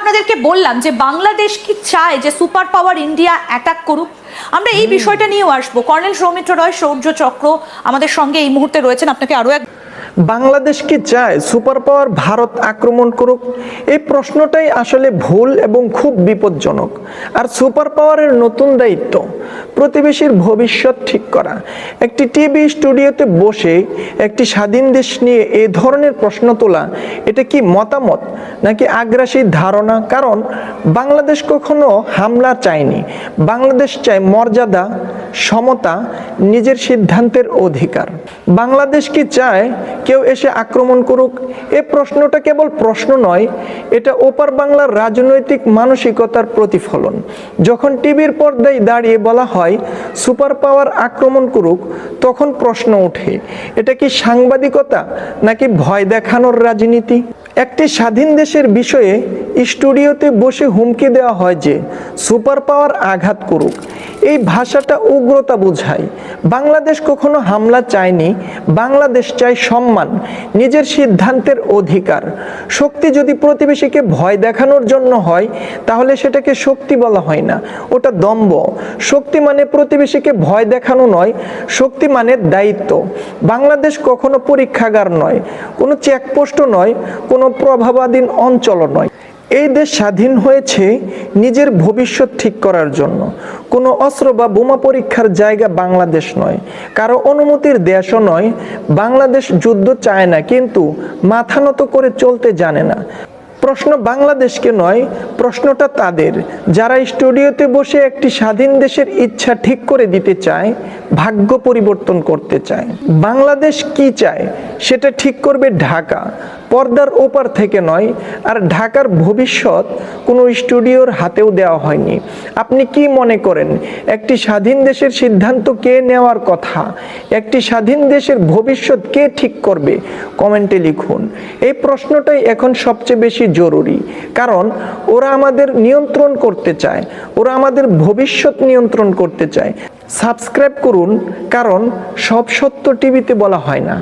আপনাদেরকে বললাম যে বাংলাদেশ কি চায় যে সুপার পাওয়ার ইন্ডিয়া অ্যাটাক করুক। আমরা এই বিষয়টা নিয়েও আসবো। কর্নেল সৌমিত্র রয় শৌর্য চক্র আমাদের সঙ্গে এই মুহূর্তে রয়েছেন। আপনাকে আরো এক বাংলাদেশ কি চায় সুপার পাওয়ার ভারত আক্রমণ করুক? এই প্রশ্নটাই আসলে ভুল এবং খুব বিপজ্জনক। আর সুপার পাওয়ারের নতুন দায়িত্ব প্রতিবেশীর ভবিষ্যৎ ঠিক করা। একটি টিভি স্টুডিওতে বসে একটি স্বাধীন দেশ নিয়ে এই ধরনের প্রশ্ন তোলা, এটা কি মতামত নাকি আগ্রাসী ধারণা? কারণ বাংলাদেশ কখনো হামলা চায়নি। বাংলাদেশ চায় মর্যাদা, সমতা, নিজের সিদ্ধান্তের অধিকার। বাংলাদেশ কি চায় কেউ এসে আক্রমণ করুক? এ প্রশ্নটা কেবল প্রশ্ন নয়, এটা ওপার বাংলার রাজনৈতিক মানসিকতার প্রতিফলন। যখন টিভির পর্দায় দাঁড়িয়ে বলা হয় সুপার পাওয়ার আক্রমণ করুক, তখন প্রশ্ন ওঠে, এটা কি সাংবাদিকতা নাকি ভয় দেখানোর রাজনীতি? একটি স্বাধীন দেশের বিষয়ে স্টুডিওতে বসে হুমকি দেওয়া হয় যে সুপার পাওয়ার আঘাত করুক। এই ভাষাটা উগ্রতা বোঝায়। বাংলাদেশ কখনো হামলা চায়নি। বাংলাদেশ চায় সম্মান, নিজের সিদ্ধান্তের অধিকার। শক্তি যদি প্রতিবেশীকে ভয় দেখানোর জন্য হয়, তাহলে সেটাকে শক্তি বলা হয় না, ওটা দম্ভ। শক্তি মানে প্রতিবেশীকে ভয় দেখানো নয়, শক্তি মানে দায়িত্ব। বাংলাদেশ কখনো পরীক্ষাগার নয়, কোনো চেকপোস্টও নয়, কোনো প্রভাবাধীন অঞ্চলও নয়। এই দেশ স্বাধীন হয়েছে নিজের ভবিষ্যৎ ঠিক করার জন্য। কোনো অস্ত্র বা বোমা পরীক্ষার জায়গা বাংলাদেশ নয়, কারো অনুমতির দেশও নয়। বাংলাদেশ যুদ্ধ চায় না, কিন্তু মাথা নত করে চলতে জানে না। প্রশ্ন বাংলাদেশকে নয়, প্রশ্নটা তাদের যারা স্টুডিওতে বসে একটি স্বাধীন দেশের ইচ্ছা ঠিক করে দিতে চায়, ভাগ্য পরিবর্তন করতে চায়। বাংলাদেশ কি চায় সেটা ঠিক করবে ঢাকা, পর্দার ওপার থেকে নয়। আর ঢাকার ভবিষ্যৎ কোনো স্টুডিওর হাতেও দেওয়া হয়নি। আপনি কি মনে করেন একটি স্বাধীন দেশের সিদ্ধান্ত কে নেওয়ার কথা? একটি স্বাধীন দেশের ভবিষ্যৎ কে ঠিক করবে? কমেন্টে লিখুন। এই প্রশ্নটাই এখন সবচেয়ে বেশি জরুরি, কারণ ওরা আমাদের নিয়ন্ত্রণ করতে চায়, ওরা আমাদের ভবিষ্যৎ নিয়ন্ত্রণ করতে চায়। সাবস্ক্রাইব করুন, কারণ সব সত্য টিভিতে বলা হয় না।